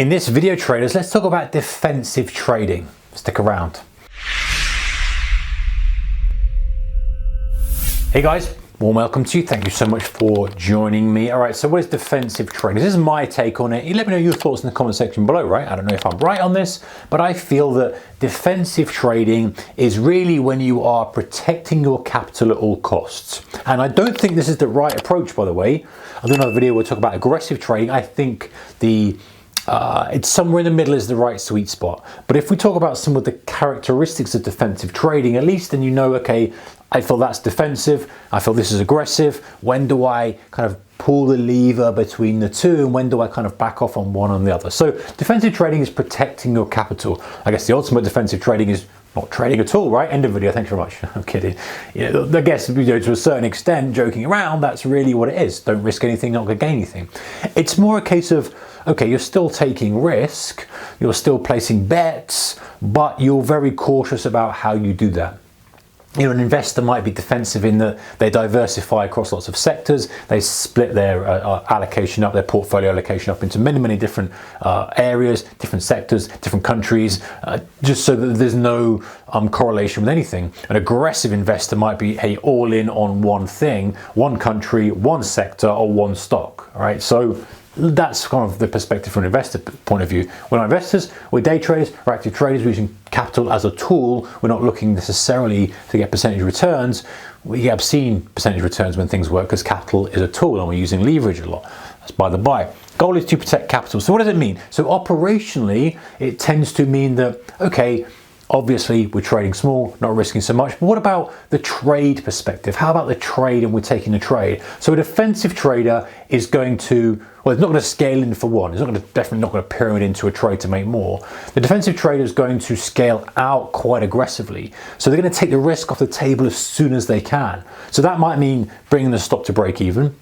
In this video, traders, let's talk about defensive trading. Stick around. Hey guys, warm welcome to you. Thank you so much for joining me. All right, so what is defensive trading? This is my take on it. You let me know your thoughts in the comment section below, right? I don't know if I'm right on this, but I feel that defensive trading is really when you are protecting your capital at all costs. And I don't think this is the right approach, by the way. I'll do another video where we'll talk about aggressive trading. I think it's somewhere in the middle is the right sweet spot. But if we talk about some of the characteristics of defensive trading, at least then you know, okay, I feel that's defensive, I feel this is aggressive. When do I kind of pull the lever between the two, and when do I kind of back off on one or the other? So defensive trading is protecting your capital. I guess the ultimate defensive trading is not trading at all, right? End of video, thanks very much. I'm kidding. You know, I guess, to a certain extent, joking around, that's really what it is. Don't risk anything, not gonna gain anything. It's more a case of, okay, you're still taking risk, you're still placing bets, but you're very cautious about how you do that. You know, an investor might be defensive in that they diversify across lots of sectors. They split their allocation up, their portfolio allocation up into many different areas, different sectors, different countries, just so that there's no correlation with anything. An aggressive investor might be all in on one thing, one country, one sector, or one stock. All right, so that's kind of the perspective from an investor point of view. We're not investors, we're day traders, we're active traders. We're using capital as a tool. We're not looking necessarily to get percentage returns. We have seen percentage returns when things work because capital is a tool and we're using leverage a lot. That's by the by. Goal is to protect capital. So what does it mean? So operationally, it tends to mean that, okay, obviously we're trading small, not risking so much, but what about the trade perspective? How about the trade and we're taking the trade? So a defensive trader is going to, well, it's not going to scale in for one. It's definitely not going to pyramid into a trade to make more. The defensive trader is going to scale out quite aggressively. So they're going to take the risk off the table as soon as they can. So that might mean bringing the stop to break even.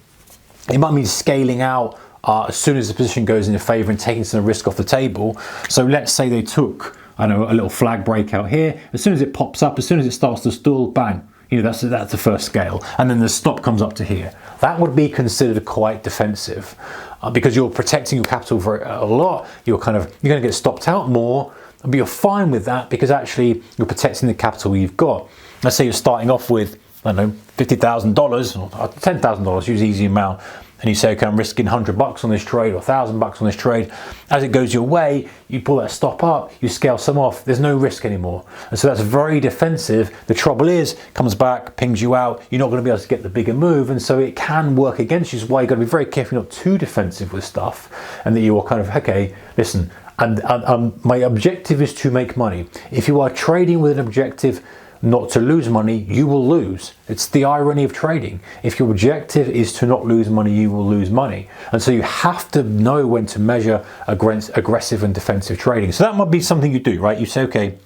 It might mean scaling out as soon as the position goes in your favor and taking some risk off the table. So let's say they took, I know, a little flag breakout here. As soon as it pops up, as soon as it starts to stall, bang, you know, that's the first scale. And then the stop comes up to here. That would be considered quite defensive because you're protecting your capital for a lot. You're going to get stopped out more, but you're fine with that because actually you're protecting the capital you've got. Let's say you're starting off with, I don't know, $50,000 or $10,000, use easy amount. And you say, okay, I'm risking $100 on this trade or $1,000 on this trade. As it goes your way, you pull that stop up, you scale some off, there's no risk anymore. And so that's very defensive. The trouble is, comes back, pings you out, you're not going to be able to get the bigger move. And so it can work against you. Is why you've got to be very careful, not too defensive with stuff. And that you are kind of, okay, listen, and my objective is to make money. If you are trading with an objective not to lose money, you will lose. It's the irony of trading. If your objective is to not lose money, you will lose money. And so you have to know when to measure aggressive and defensive trading. So that might be something you do, right? You say, okay,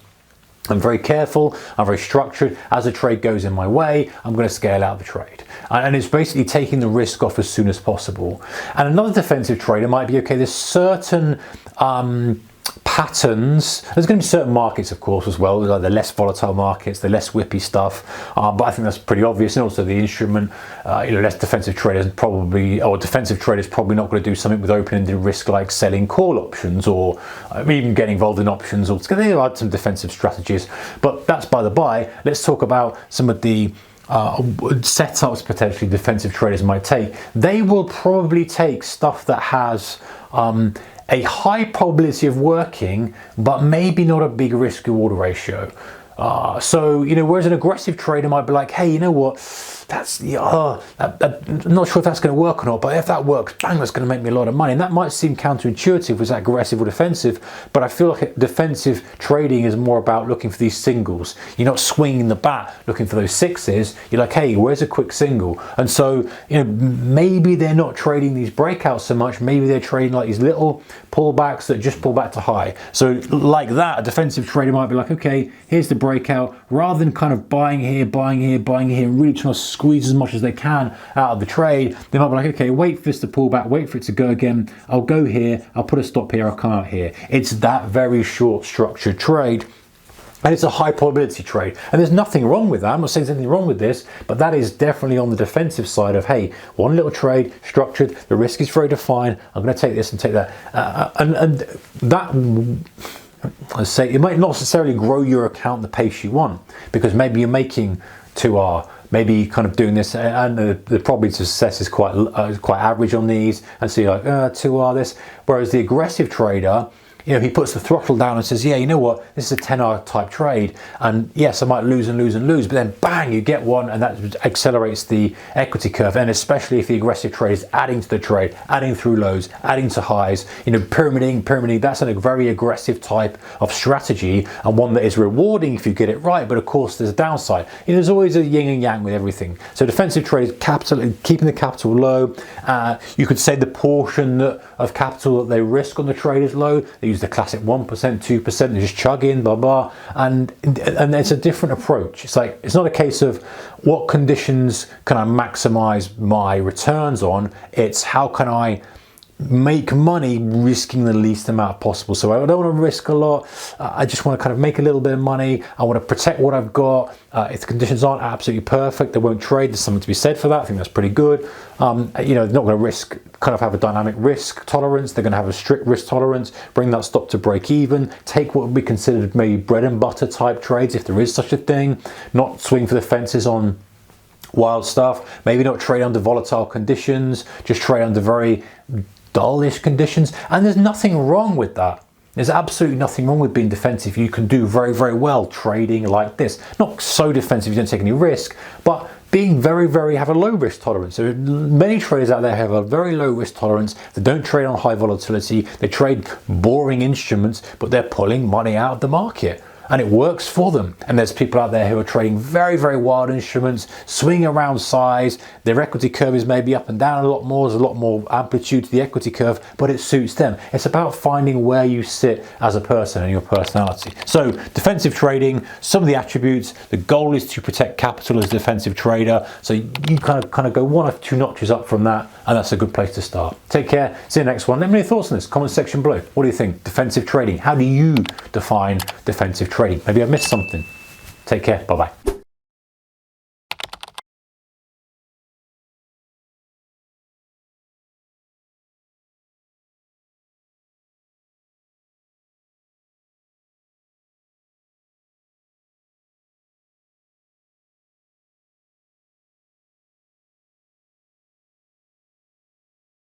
I'm very careful, I'm very structured. As a trade goes in my way, I'm going to scale out the trade. And it's basically taking the risk off as soon as possible. And another defensive trader might be, okay, there's certain patterns. There's going to be certain markets, of course, as well, like the less volatile markets, the less whippy stuff. But I think that's pretty obvious. And also the instrument, less defensive traders probably, or defensive traders probably not going to do something with open-ended risk like selling call options or even getting involved in options. Or there are some defensive strategies, but that's by the by. Let's talk about some of the setups potentially defensive traders might take. They will probably take stuff that has a high probability of working, but maybe not a big risk reward ratio. So, whereas an aggressive trader might be like, hey, you know what, that's, I'm not sure if that's going to work or not, but if that works, bang, that's going to make me a lot of money. And that might seem counterintuitive, was that aggressive or defensive? But I feel like defensive trading is more about looking for these singles. You're not swinging the bat looking for those sixes. You're like, hey, where's a quick single? And so, maybe they're not trading these breakouts so much. Maybe they're trading like these little pullbacks that just pull back to high. So like that, a defensive trader might be like, okay, here's the breakout. Rather than kind of buying here, and really trying to squeeze as much as they can out of the trade, they might be like, okay, wait for this to pull back, wait for it to go again. I'll go here, I'll put a stop here, I'll come out here. It's that very short structured trade. And it's a high probability trade. And there's nothing wrong with that. I'm not saying there's anything wrong with this, but that is definitely on the defensive side of, hey, one little trade, structured, the risk is very defined, I'm going to take this and take that. And that, let's say, it might not necessarily grow your account the pace you want, because maybe you're making 2R, maybe kind of doing this, and the probability of success is quite average on these, and so you're like, 2R this. Whereas the aggressive trader, you know, he puts the throttle down and says, yeah, you know what, this is a 10R type trade, and yes, I might lose and lose and lose, but then bang, you get one, and that accelerates the equity curve. And especially if the aggressive trade is adding to the trade, adding through lows, adding to highs, you know, pyramiding, that's a very aggressive type of strategy, and one that is rewarding if you get it right, but of course there's a downside. You know, there's always a yin and yang with everything. So defensive trade is capital, keeping the capital low. You could say the portion of capital that they risk on the trade is low. They use the classic 1%, 2%, they just chug in, blah, blah. And it's a different approach. It's like, it's not a case of what conditions can I maximize my returns on, it's how can I make money risking the least amount possible. So I don't want to risk a lot. I just want to kind of make a little bit of money. I want to protect what I've got. If the conditions aren't absolutely perfect, they won't trade. There's something to be said for that. I think that's pretty good. You know, they're not going to risk, kind of have a dynamic risk tolerance. They're going to have a strict risk tolerance, bring that stop to break even, take what would be considered maybe bread and butter type trades, if there is such a thing, not swing for the fences on wild stuff, maybe not trade under volatile conditions, just trade under very dullish conditions. And there's nothing wrong with that. There's absolutely nothing wrong with being defensive. You can do very, very well trading like this. Not so defensive you don't take any risk, but being very, have a low risk tolerance. So many traders out there have a very low risk tolerance. They don't trade on high volatility. They trade boring instruments, but they're pulling money out of the market. And it works for them. And there's people out there who are trading very wild instruments, swinging around size. Their equity curve is maybe up and down a lot more. There's a lot more amplitude to the equity curve, but it suits them. It's about finding where you sit as a person and your personality. So defensive trading, some of the attributes, the goal is to protect capital as a defensive trader. So you kind of go 1 or 2 notches up from that, and that's a good place to start. Take care. See you next one. Let me know your thoughts on this. Comment section below. What do you think? Defensive trading. How do you define defensive trading? Maybe I missed something. Take care. Bye-bye.